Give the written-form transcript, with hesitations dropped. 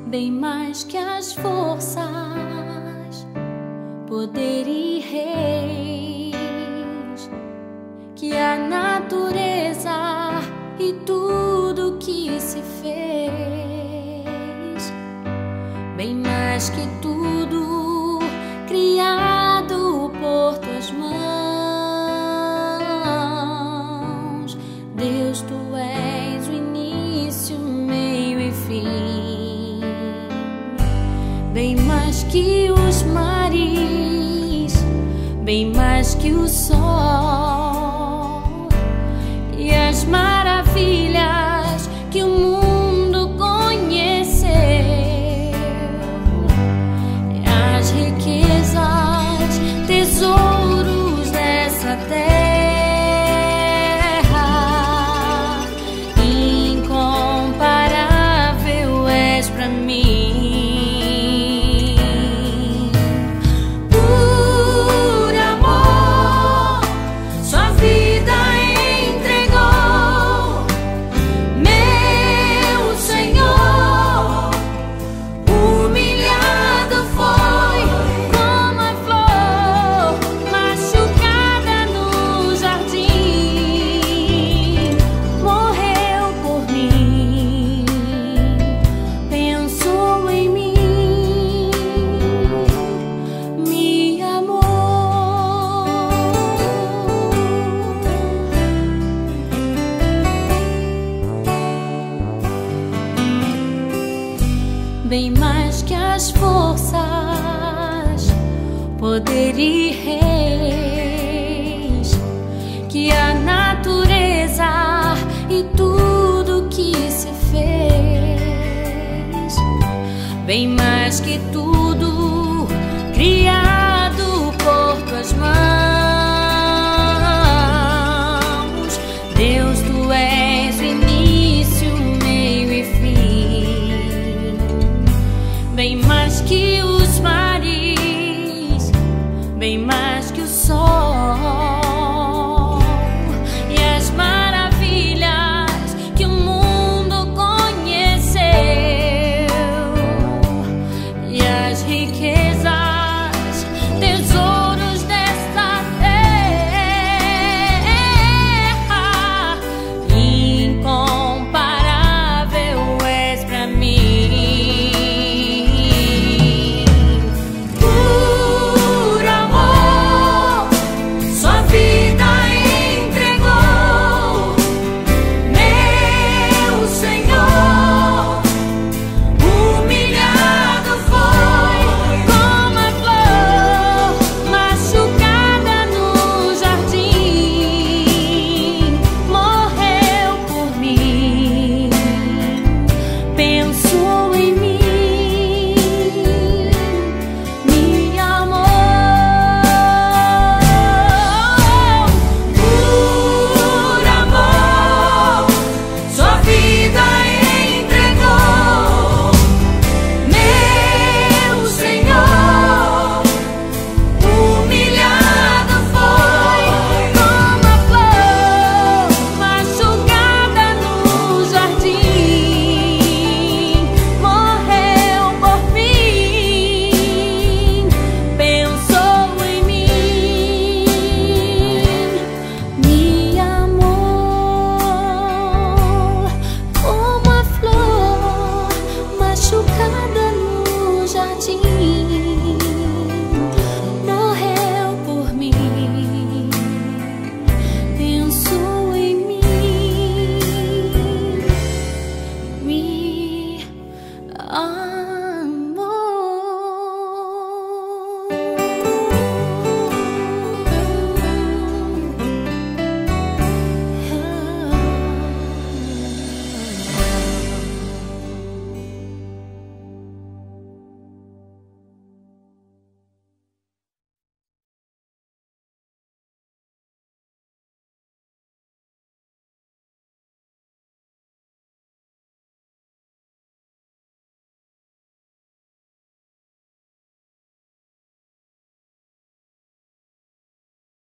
Bem mais que as forças, poder e reis, que a natureza e tudo que se fez, bem mais que tudo criado por tuas mãos. Deus, tu és o início, meio e fim. Bem mais que os mares, bem mais que o sol e as maravilhas que o mundo conheceu, as riquezas, tesouros dessa terra, incomparável és pra mim. Bem mais que as forças, poder e reis, que a natureza e tudo que se fez, bem mais que tudo criado por tuas mãos.